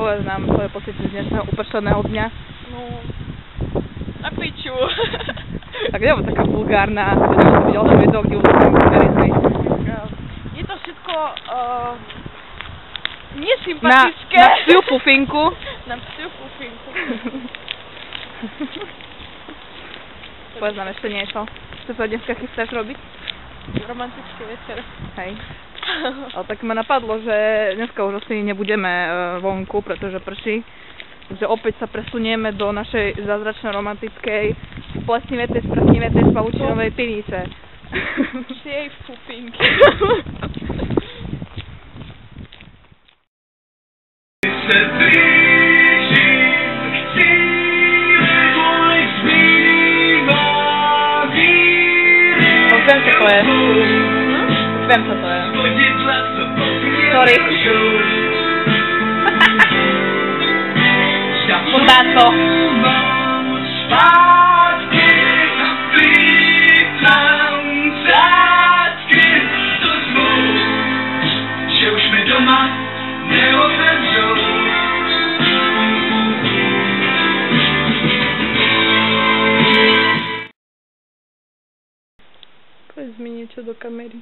povedz nám svoje pocity z dnešného upršaného dňa. No, na piču. Tak nebo taká vulgárna, som videl to video, kde uzakrývali. Je to všetko nesympatické. Na psiu pufinku. Na psiu pufinku. Povedz nám ešte niečo. Čo sa dneska chystáš robiť? Romantický večer. Hej. Ale tak ma napadlo, že dneska už asi nebudeme vonku, pretože prší. Takže opäť sa presunieme do našej zázračnej romantickej plesnivetej, sprchnivetej pavučinovej pivnice. Psiej pupinky. Viem, čo to je. Viem, čo to je. Sorry. Potáco. Že už mi doma neotevřou. Povedz mi niečo do kamery.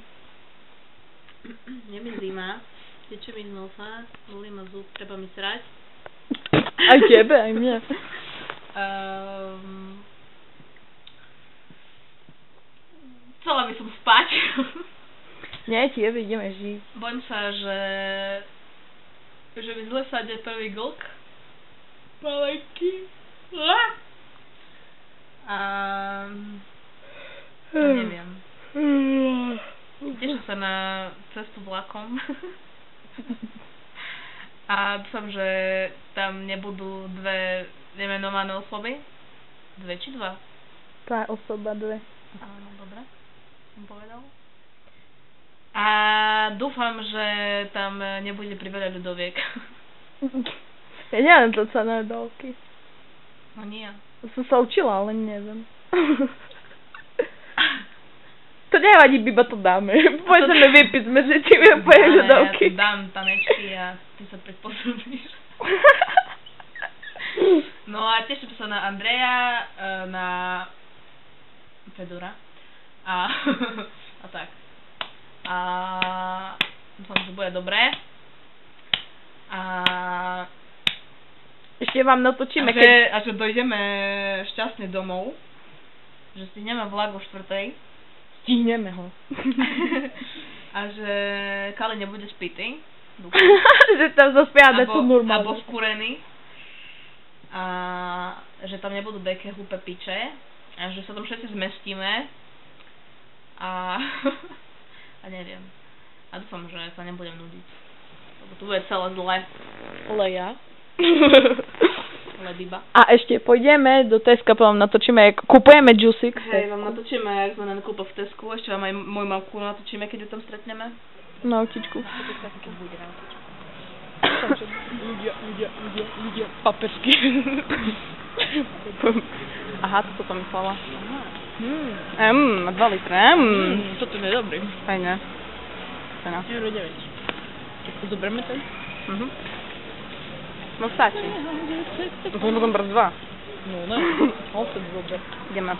Nemizí ma, teče mi z nosa, bolí ma zub, treba mi srať. Aj tebe, aj mňa. Chcela by som spať. Nie, tebe ideme žiť. Bojím sa, že mi zle sáde prvý glk. Maleky. Neviem. Teším sa na cestu vlakom. A dúfam, že tam nebudú dve nemenované osoby. Dve či dva? Tá osoba, dve. Áno, dobre. Som povedal. A dúfam, že tam nebude priveľa ľudoviek. Ja neviem to sa na ľudovky. No nie. Som sa učila, ale neviem. To nevadí, iba to dáme. Pôjdeme vypiť medzi tým a pojeme ľudovky. Ja tu dám tanečky a ty sa prispôsobíš. No a teším sa na Andreja, na Fedora a tak. A dúfam, že bude dobré. A ešte vám natočíme, a že dojdeme šťastne domov. Že stihneme vlak o 4:00. Stihneme ho. A že Kali nebude spitý. Že tam zaspiada to normálne. Alebo skúrený. A že tam nebudú také hlúpe piče. A že sa tam všetci zmestíme. A neviem. A dúfam, že sa nebudem nudiť. Lebo tu bude celé zle. Leja. Lediba. A ešte pôjdeme do Teska, potom natočíme, kupujeme Juicy. Hej, vám natočíme, jak sme nakúpil v Tesku. Ešte vám aj môj mamku natočíme, keď ju tam stretneme. Na autičku. Ľudia, papersky. Aha, to som myslela. Aha. 2 litre. Toto je dobrý. Fajne. Euro 9. Zoberieme ten? No stačí. To som potom brať 2. No ne, 8 zober. Ideme.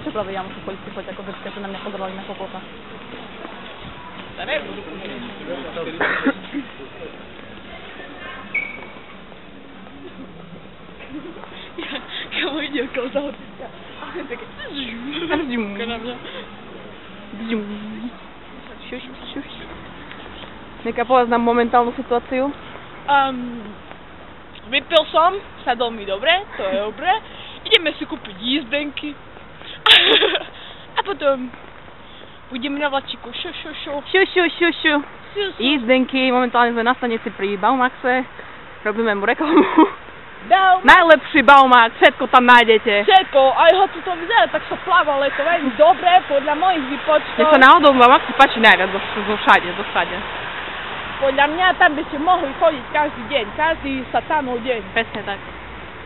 Čo práve ja musím chodiť prichoď ako držka, že na mňa pozerali na kokota. Staré budu Kamo ide okolo zahodníka. A je také na mňa. Šuš. Neka povedz nám momentálnu situáciu. Vypil som, sadol mi dobre, to je dobre. Ideme si kúpiť jízdenky. A potom budeme na vlačiku. Šu. Jízdenky, momentálne sme na stanici pri Baumaxe. Robíme mu reklamu. Najlepší Baumax, všetko tam nájdete. Všetko, aj hoci to vyzerá, tak sa pláva, ale to veľmi dobre, podľa mojich výpočtov. Mne sa náhodou Baumaxi páči najviac zo všade. Podľa mňa tam by ste mohli chodiť každý deň, každý satánov deň. Presne tak.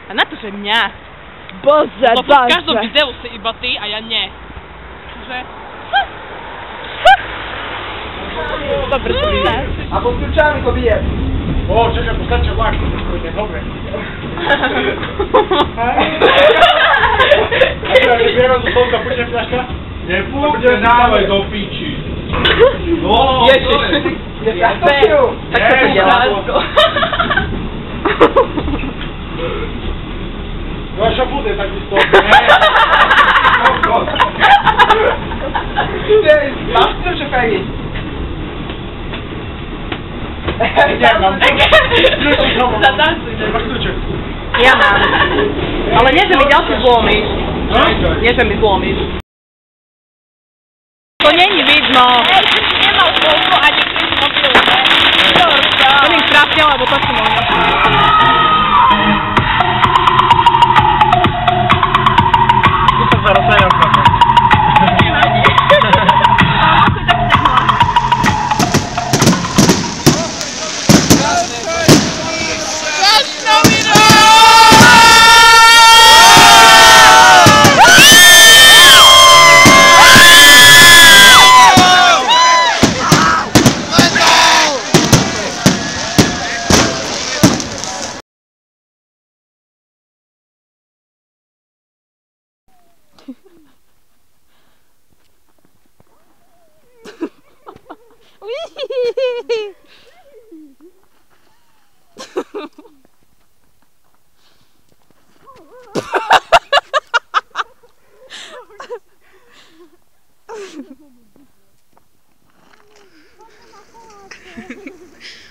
A na to, že mňa. Bože, v každom videu si iba ty a ja nie. Že... Dobre to vidíš. A pod kľúčami to bije. O, čekaj, postačia vlak. Dobre. Ja vieram zo slnka, pôjdem fľaška? Nepôjdem, dávaj do piči. No, Ježiš. Tak to pijú. Tak sa to dělá. Vaša bude takisto. Máš to, čo Fegi? Nemám. Zatancuj. Ja mám. Ale nie, že mi ďalší zlomíš. Nie, že mi zlomíš. To není vidno. Hej, že si nemal spolku a niektorý mobil, ne? To mi krásne, lebo to si môžem. Tu som sa rozsajal chlapom. Nevadí. Ako tak ťahla.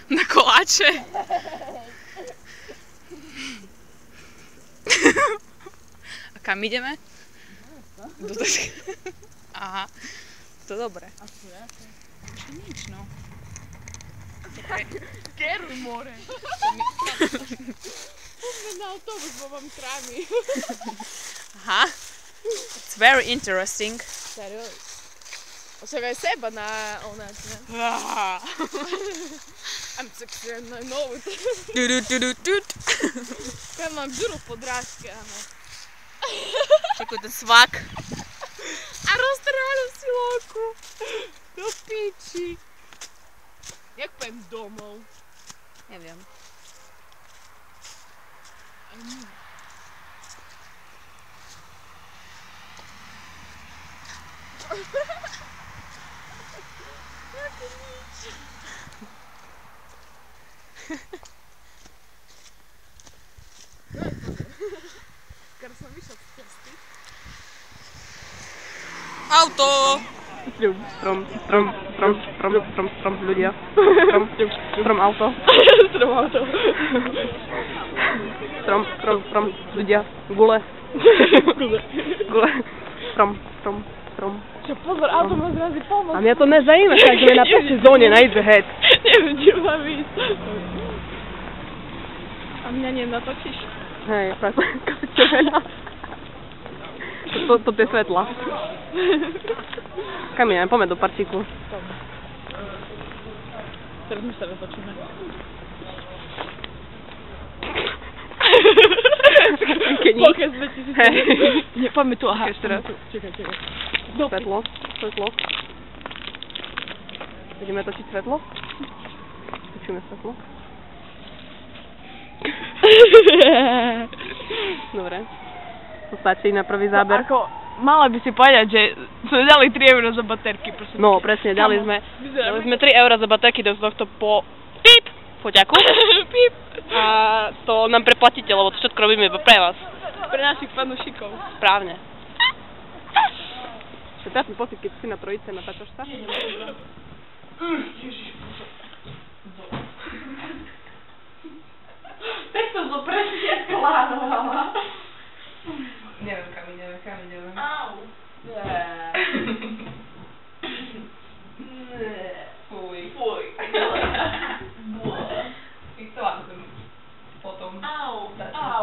Na koláče. A kam ideme? Do Tašky. Aha, to dobre. Čo nič, no. Keruj more. Poďme na autobus, bo mám trámy. Aha. It's very interesting. Seriózne. Však aj seba na onáč, ne? I'm sexy and I know it. Ja mám žuru podrážke, áno. Čekuj ten svak. A roztrhali si loku. Do piči. Jak pojem domov? Neviem. Skoro som vyšla z cesty. Auto! Strom, ľudia. Strom, auto. Strom auto. Strom, ľudia. Gule. Strom. Čo pozor, auto ma zrazí pomoc. A mňa to nezajíma, tak sme na prvej zóne, najde head. Neviem, kde mám ísť. A mňa natočíš? Hej, práve červená. To je svetla. Kam ideme? Poďme do parčíku. Teraz my sa roztočíme. Pokaz 2000. Nie, poďme tu, aha. Ešte raz. Čekaj. Svetlo. Ideme točiť svetlo? Točíme svetlo. Dobre. To stačí na prvý záber. Ako, mala by si povedať, že sme dali 3 € za baterky. Prosím. No, presne, dali sme 3 € za baterky do tohto poďaku. Píp. A to nám preplatíte, lebo to všetko robíme iba pre vás. Pre našich fanúšikov. Správne. To je trafný pocit, keď si na trojice natáčaš sa. Tak som to presne plánovala. Neviem, kam ideme. Au. Fuj. Ich to vám potom. Au.